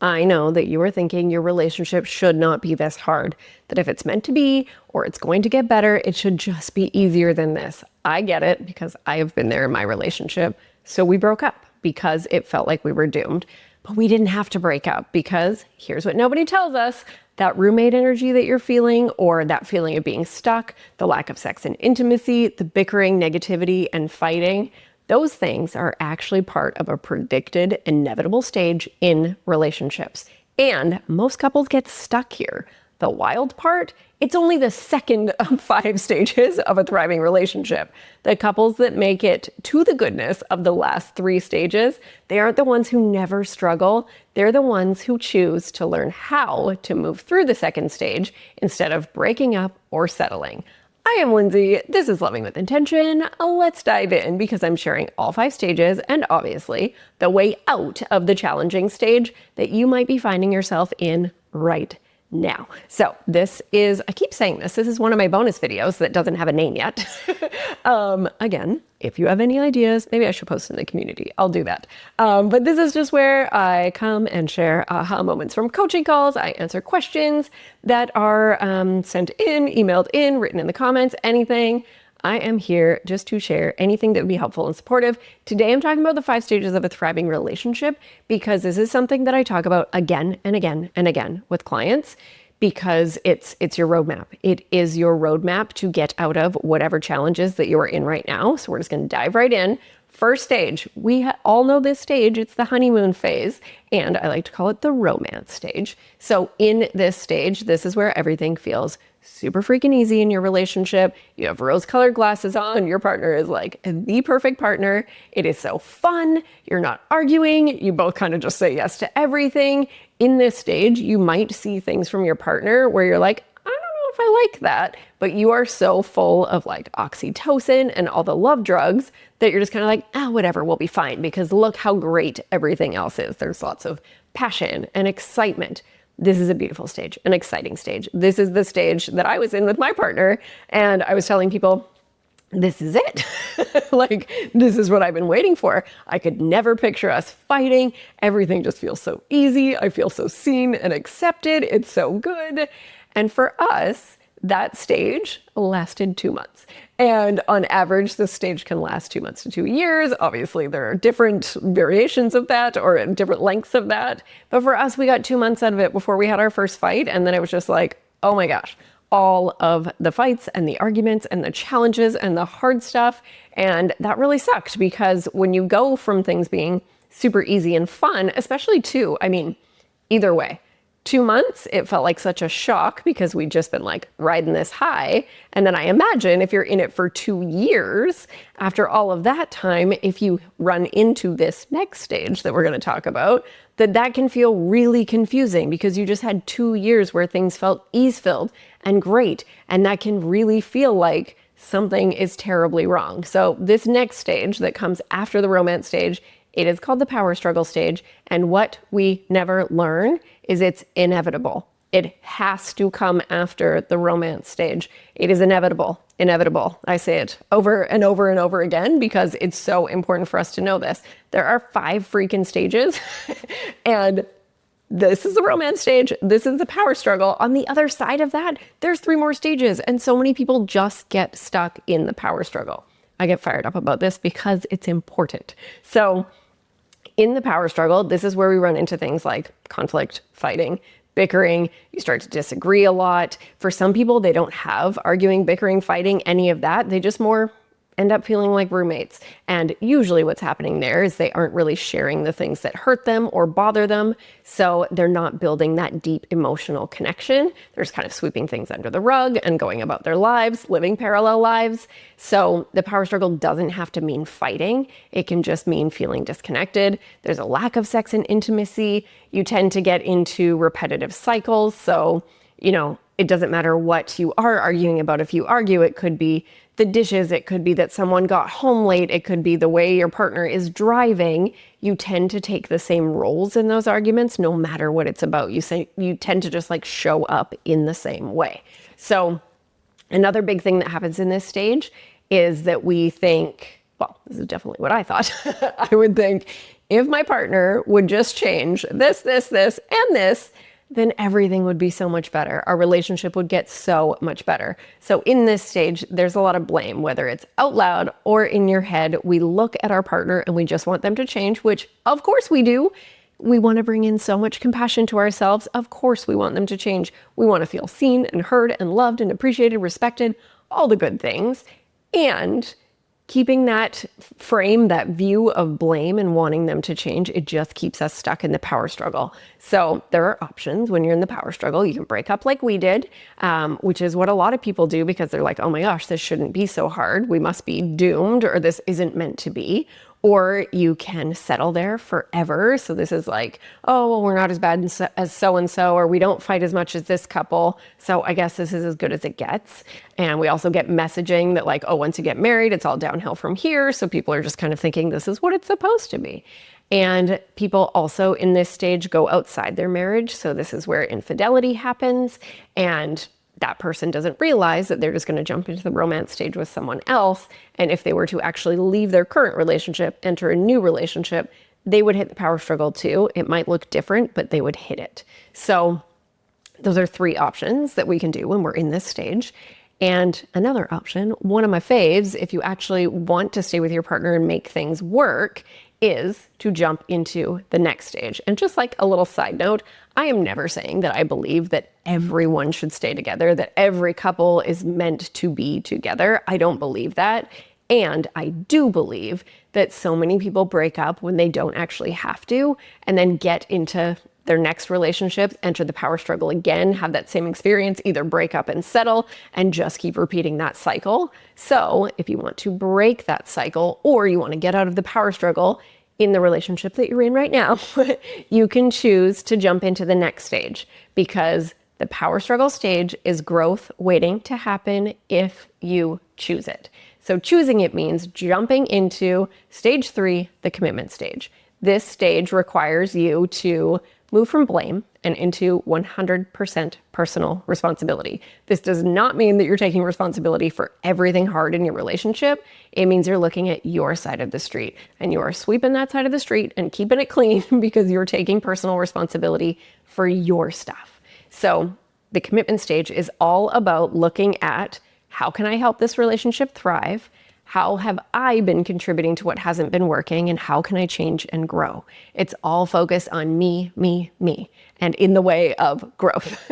I know that you are thinking your relationship should not be this hard, that if it's meant to be or it's going to get better, it should just be easier than this. I get it because I have been there in my relationship. So we broke up because it felt like we were doomed. But we didn't have to break up because here's what nobody tells us. That roommate energy that you're feeling, or that feeling of being stuck, the lack of sex and intimacy, the bickering, negativity, and fighting, those things are actually part of a predicted, inevitable stage in relationships. And most couples get stuck here. The wild part, it's only the second of 5 stages of a thriving relationship. The couples that make it to the goodness of the last 3 stages, they aren't the ones who never struggle. They're the ones who choose to learn how to move through the second stage instead of breaking up or settling. I am Lindsay. This is Loving with Intention. Let's dive in because I'm sharing all 5 stages and obviously the way out of the challenging stage that you might be finding yourself in right now. So this is, I keep saying this is one of my bonus videos that doesn't have a name yet. Again, if you have any ideas, maybe I should post in the community. I'll do that. But this is just where I come and share aha moments from coaching calls. I answer questions that are sent in, emailed in, written in the comments, anything. I am here just to share anything that would be helpful and supportive. Today, I'm talking about the 5 stages of a thriving relationship because this is something that I talk about again and again and again with clients because it's your roadmap. It is your roadmap to get out of whatever challenges that you're in right now. So we're just going to dive right in. First stage, we all know this stage. It's the honeymoon phase, and I like to call it the romance stage. So in this stage, this is where everything feels super freaking easy in your relationship. You have rose-colored glasses on. Your partner is like the perfect partner. It is so fun. You're not arguing. You both kind of just say yes to everything. In this stage, you might see things from your partner where you're like, I don't know if I like that, but you are so full of like oxytocin and all the love drugs that you're just kind of like, whatever, we'll be fine because look how great everything else is. There's lots of passion and excitement. This is a beautiful stage, an exciting stage. This is the stage that I was in with my partner, and I was telling people, this is it. Like, this is what I've been waiting for. I could never picture us fighting. Everything just feels so easy. I feel so seen and accepted. It's so good. And for us, that stage lasted 2 months. And on average, this stage can last 2 months to 2 years. Obviously, there are different variations of that or different lengths of that. But for us, we got 2 months out of it before we had our first fight. And then it was just like, oh my gosh, all of the fights and the arguments and the challenges and the hard stuff. And that really sucked because when you go from things being super easy and fun, especially either way, 2 months, it felt like such a shock because we'd just been like riding this high. And then I imagine if you're in it for 2 years, after all of that time, if you run into this next stage that we're going to talk about, that can feel really confusing because you just had 2 years where things felt ease-filled and great. And that can really feel like something is terribly wrong. So this next stage that comes after the romance stage, it is called the power struggle stage. And what we never learn is it's inevitable. It has to come after the romance stage. It is inevitable. I say it over and over and over again because it's so important for us to know this. There are 5 freaking stages and this is the romance stage. This is the power struggle. On the other side of that, there's 3 more stages. And so many people just get stuck in the power struggle. I get fired up about this because it's important. So in the power struggle, this is where we run into things like conflict, fighting, bickering. You start to disagree a lot. For some people, they don't have arguing, bickering, fighting, any of that. They just more end up feeling like roommates. And usually what's happening there is they aren't really sharing the things that hurt them or bother them. So they're not building that deep emotional connection. They're just kind of sweeping things under the rug and going about their lives, living parallel lives. So the power struggle doesn't have to mean fighting. It can just mean feeling disconnected. There's a lack of sex and intimacy. You tend to get into repetitive cycles. So, it doesn't matter what you are arguing about. If you argue, it could be the dishes. It could be that someone got home late. It could be the way your partner is driving. You tend to take the same roles in those arguments, no matter what it's about. You tend to just like show up in the same way. So another big thing that happens in this stage is that we think, well, this is definitely what I thought. I would think, if my partner would just change this, this, this, and this, then everything would be so much better. Our relationship would get so much better. So in this stage, there's a lot of blame, whether it's out loud or in your head. We look at our partner and we just want them to change, which of course we do. We want to bring in so much compassion to ourselves. Of course we want them to change. We want to feel seen and heard and loved and appreciated, respected, all the good things. And keeping that frame, that view of blame and wanting them to change, it just keeps us stuck in the power struggle. So there are options when you're in the power struggle. You can break up like we did, which is what a lot of people do because they're like, oh my gosh, this shouldn't be so hard. We must be doomed, or this isn't meant to be. Or you can settle there forever. So this is like, oh, well, we're not as bad as so-and-so, or we don't fight as much as this couple. So I guess this is as good as it gets. And we also get messaging that like, oh, once you get married, it's all downhill from here. So people are just kind of thinking this is what it's supposed to be. And people also in this stage go outside their marriage. So this is where infidelity happens. And that person doesn't realize that they're just going to jump into the romance stage with someone else. And if they were to actually leave their current relationship, enter a new relationship, they would hit the power struggle too. It might look different, but they would hit it. So those are 3 options that we can do when we're in this stage. And another option, one of my faves, if you actually want to stay with your partner and make things work, is to jump into the next stage. And just like a little side note, I am never saying that I believe that everyone should stay together, that every couple is meant to be together. I don't believe that. And I do believe that so many people break up when they don't actually have to, and then get into their next relationship, enter the power struggle again, have that same experience, either break up and settle, and just keep repeating that cycle. So if you want to break that cycle, or you want to get out of the power struggle in the relationship that you're in right now, you can choose to jump into the next stage, because the power struggle stage is growth waiting to happen if you choose it. So choosing it means jumping into stage 3, the commitment stage. This stage requires you to move from blame and into 100% personal responsibility. This does not mean that you're taking responsibility for everything hard in your relationship. It means you're looking at your side of the street and you are sweeping that side of the street and keeping it clean because you're taking personal responsibility for your stuff. So the commitment stage is all about looking at, how can I help this relationship thrive? How have I been contributing to what hasn't been working, and how can I change and grow? It's all focused on me, me, me, and in the way of growth.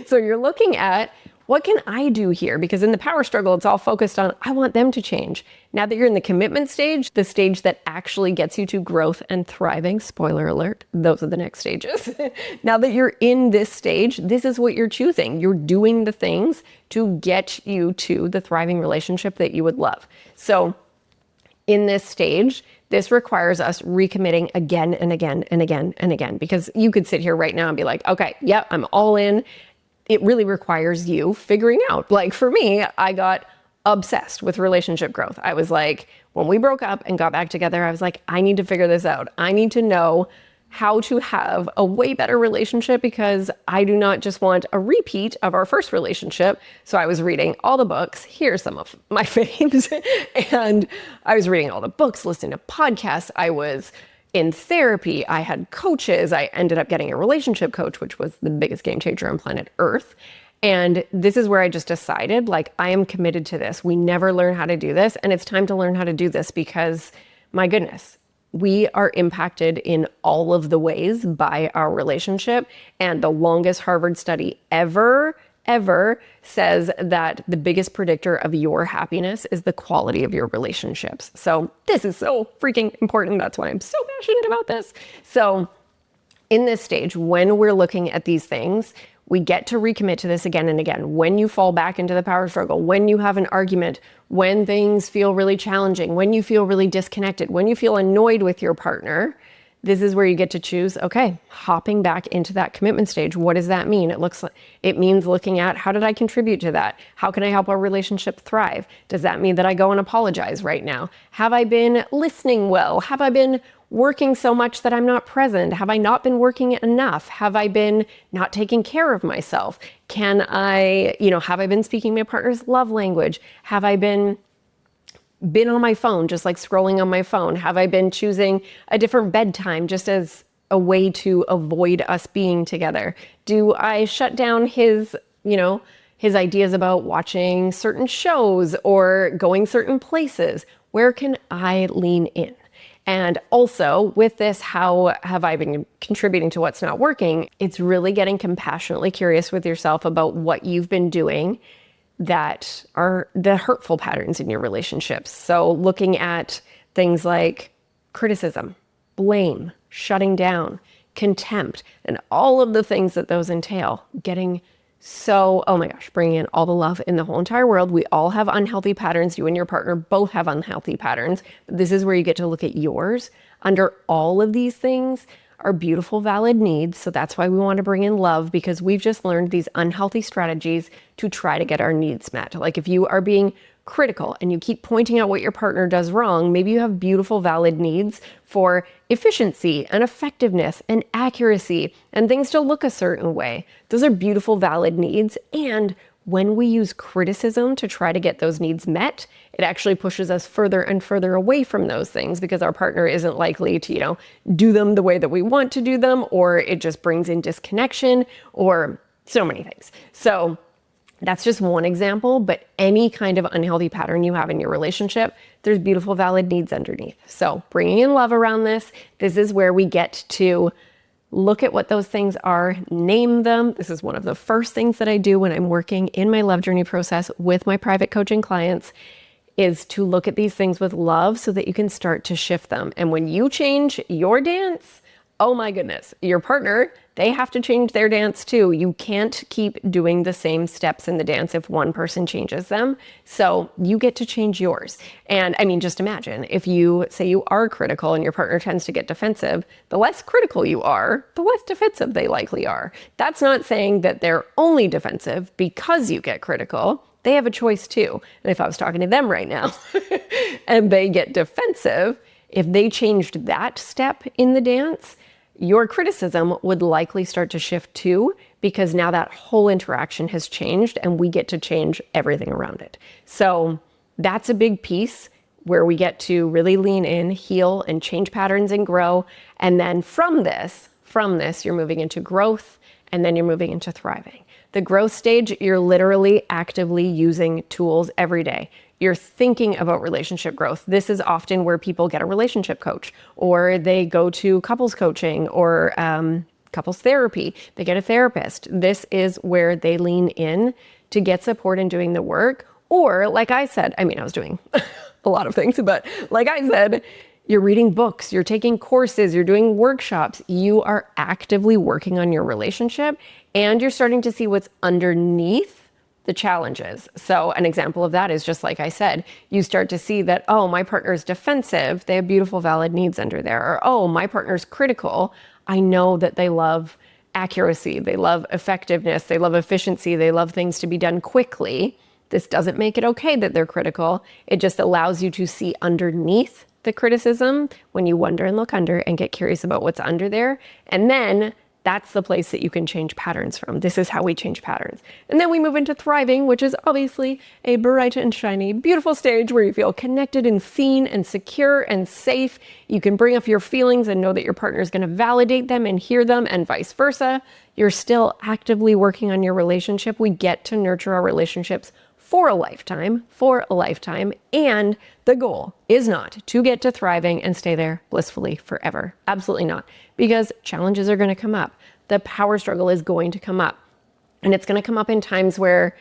So you're looking at, what can I do here? Because in the power struggle, it's all focused on, I want them to change. Now that you're in the commitment stage, the stage that actually gets you to growth and thriving, spoiler alert, those are the next stages. Now that you're in this stage, this is what you're choosing. You're doing the things to get you to the thriving relationship that you would love. So in this stage, this requires us recommitting again and again and again and again, because you could sit here right now and be like, okay, yeah, I'm all in. It really requires you figuring out. Like for me, I got obsessed with relationship growth. I was like, when we broke up and got back together, I was like, I need to figure this out. I need to know how to have a way better relationship, because I do not just want a repeat of our first relationship. So I was reading all the books. Here's some of my faves. And I was reading all the books, listening to podcasts. I was in therapy. I had coaches. I ended up getting a relationship coach, which was the biggest game changer on planet Earth. And this is where I just decided, like, I am committed to this. We never learn how to do this. And it's time to learn how to do this, because my goodness, we are impacted in all of the ways by our relationship. And the longest Harvard study ever says that the biggest predictor of your happiness is the quality of your relationships. So this is so freaking important. That's why I'm so passionate about this. So in this stage, when we're looking at these things, we get to recommit to this again and again. When you fall back into the power struggle, when you have an argument, when things feel really challenging, when you feel really disconnected, when you feel annoyed with your partner, this is where you get to choose, okay, hopping back into that commitment stage. What does that mean? It means looking at, how did I contribute to that? How can I help our relationship thrive? Does that mean that I go and apologize right now? Have I been listening well? Have I been working so much that I'm not present? Have I not been working enough? Have I been not taking care of myself? Have I been speaking my partner's love language? Have I been been on my phone, just like scrolling on my phone? Have I been choosing a different bedtime just as a way to avoid us being together? Do I shut down his ideas about watching certain shows or going certain places? Where can I lean in? And also with this, how have I been contributing to what's not working? It's really getting compassionately curious with yourself about what you've been doing that are the hurtful patterns in your relationships. So looking at things like criticism, blame, shutting down, contempt, and all of the things that those entail, getting so, oh my gosh, bringing in all the love in the whole entire world. We all have unhealthy patterns. You and your partner both have unhealthy patterns. But this is where you get to look at yours. Under all of these things are beautiful, valid needs. So that's why we want to bring in love, because we've just learned these unhealthy strategies to try to get our needs met. Like if you are being critical and you keep pointing out what your partner does wrong, maybe you have beautiful, valid needs for efficiency and effectiveness and accuracy and things to look a certain way. Those are beautiful, valid needs. And when we use criticism to try to get those needs met, it actually pushes us further and further away from those things because our partner isn't likely to, do them the way that we want to do them, or it just brings in disconnection or so many things. So that's just one example, but any kind of unhealthy pattern you have in your relationship, there's beautiful, valid needs underneath. So bringing in love around this is where we get to look at what those things are, name them. This is one of the first things that I do when I'm working in my love journey process with my private coaching clients, is to look at these things with love so that you can start to shift them. And when you change your dance, oh my goodness, your partner, they have to change their dance too. You can't keep doing the same steps in the dance if one person changes them. So you get to change yours. And I mean, just imagine if you say you are critical and your partner tends to get defensive, the less critical you are, the less defensive they likely are. That's not saying that they're only defensive because you get critical. They have a choice too. And if I was talking to them right now and they get defensive, if they changed that step in the dance, your criticism would likely start to shift too, because now that whole interaction has changed and we get to change everything around it. So that's a big piece where we get to really lean in, heal, and change patterns and grow. And then from this, you're moving into growth, and then you're moving into thriving. The growth stage, you're literally actively using tools every day. You're thinking about relationship growth. This is often where people get a relationship coach, or they go to couples coaching or couples therapy. They get a therapist. This is where they lean in to get support in doing the work. Or like I said, I was doing a lot of things, but like I said, you're reading books, you're taking courses, you're doing workshops, you are actively working on your relationship, and you're starting to see what's underneath the challenges. So an example of that is just like I said, you start to see that, oh, my partner's defensive, they have beautiful, valid needs under there. Or, oh, my partner's critical, I know that they love accuracy, they love effectiveness, they love efficiency, they love things to be done quickly. This doesn't make it okay that they're critical. It just allows you to see underneath the criticism when you wonder and look under and get curious about what's under there. And then that's the place that you can change patterns from. This is how we change patterns. And then we move into thriving, which is obviously a bright and shiny, beautiful stage where you feel connected and seen and secure and safe. You can bring up your feelings and know that your partner is going to validate them and hear them, and vice versa. You're still actively working on your relationship. We get to nurture our relationships for a lifetime, and the goal is not to get to thriving and stay there blissfully forever. Absolutely not, because challenges are going to come up. The power struggle is going to come up, and it's going to come up in times where,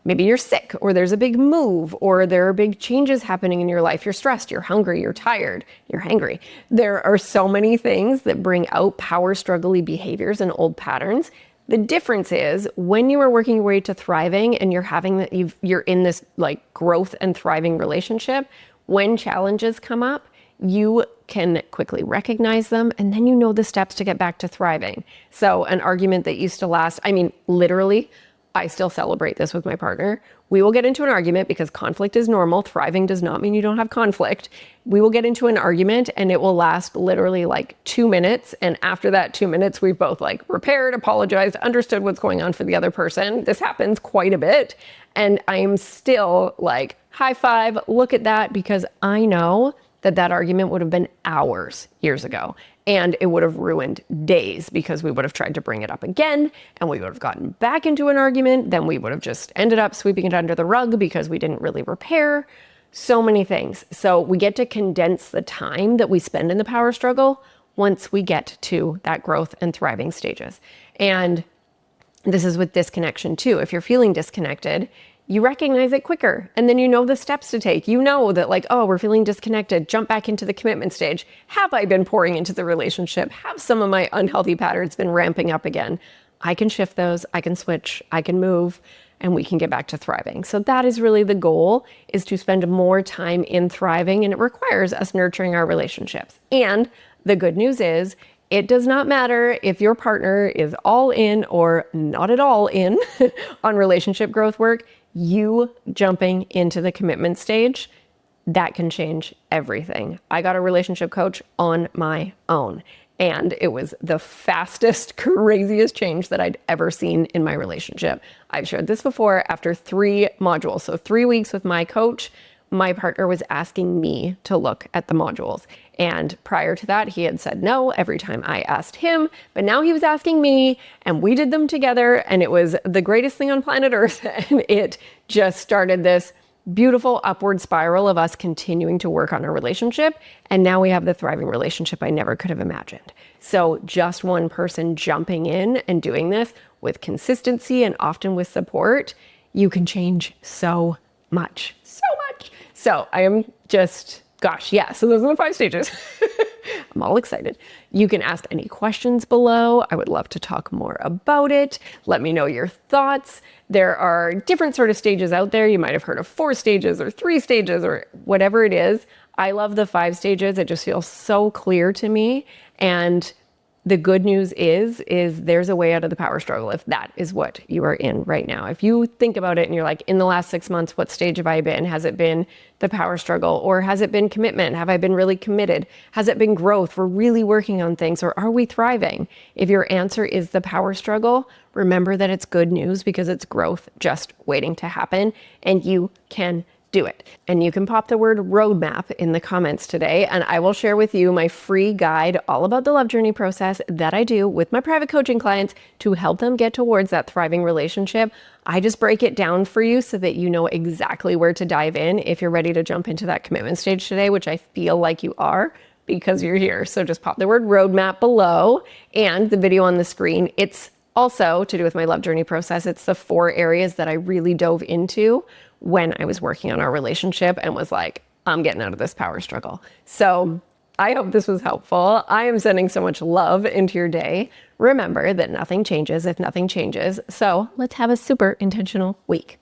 maybe you're sick, or there's a big move, or there are big changes happening in your life. You're stressed, you're hungry, you're tired, you're hangry. There are so many things that bring out power struggle-y behaviors and old patterns. The difference is when you are working your way to thriving and you're in this like growth and thriving relationship, when challenges come up, you can quickly recognize them, and then you know the steps to get back to thriving. So an argument that used to last, literally I still celebrate this with my partner. We will get into an argument because conflict is normal. Thriving does not mean you don't have conflict. We will get into an argument and it will last literally like 2 minutes. And after that 2 minutes, we've both like repaired, apologized, understood what's going on for the other person. This happens quite a bit. And I am still like, high five, look at that, because I know that that argument would have been hours years ago. And it would have ruined days because we would have tried to bring it up again and we would have gotten back into an argument. Then we would have just ended up sweeping it under the rug because we didn't really repair. So many things. So we get to condense the time that we spend in the power struggle once we get to that growth and thriving stages. And this is with disconnection too. If you're feeling disconnected, you recognize it quicker. And then you know the steps to take. You know that like, oh, we're feeling disconnected. Jump back into the commitment stage. Have I been pouring into the relationship? Have some of my unhealthy patterns been ramping up again? I can shift those. I can switch. I can move. And we can get back to thriving. So that is really the goal, is to spend more time in thriving. And it requires us nurturing our relationships. And the good news is, it does not matter if your partner is all in or not at all in on relationship growth work. You jumping into the commitment stage, that can change everything. I got a relationship coach on my own, and it was the fastest, craziest change that I'd ever seen in my relationship. I've shared this before. After 3 modules, so 3 weeks with my coach, my partner was asking me to look at the modules. And prior to that, he had said no every time I asked him, but now he was asking me, and we did them together, and it was the greatest thing on planet Earth. And it just started this beautiful upward spiral of us continuing to work on our relationship. And now we have the thriving relationship I never could have imagined. So just one person jumping in and doing this with consistency and often with support, you can change so much, so much. So I am just, gosh, yeah. So those are the 5 stages. I'm all excited. You can ask any questions below. I would love to talk more about it. Let me know your thoughts. There are different sort of stages out there. You might have heard of 4 stages or 3 stages or whatever it is. I love the 5 stages. It just feels so clear to me. And the good news is there's a way out of the power struggle if that is what you are in right now. If you think about it and you're like, in the last 6 months, what stage have I been? Has it been the power struggle, or has it been commitment? Have I been really committed? Has it been growth? We're really working on things, or are we thriving? If your answer is the power struggle, remember that it's good news, because it's growth just waiting to happen, and you can do it. And you can pop the word roadmap in the comments today, and I will share with you my free guide all about the love journey process that I do with my private coaching clients to help them get towards that thriving relationship. I just break it down for you so that you know exactly where to dive in if you're ready to jump into that commitment stage today, which I feel like you are, because you're here. So just pop the word roadmap below and the video on the screen. It's also to do with my love journey process. It's the 4 areas that I really dove into when I was working on our relationship and was like, I'm getting out of this power struggle. So I hope this was helpful. I am sending so much love into your day. Remember that nothing changes if nothing changes. So let's have a super intentional week.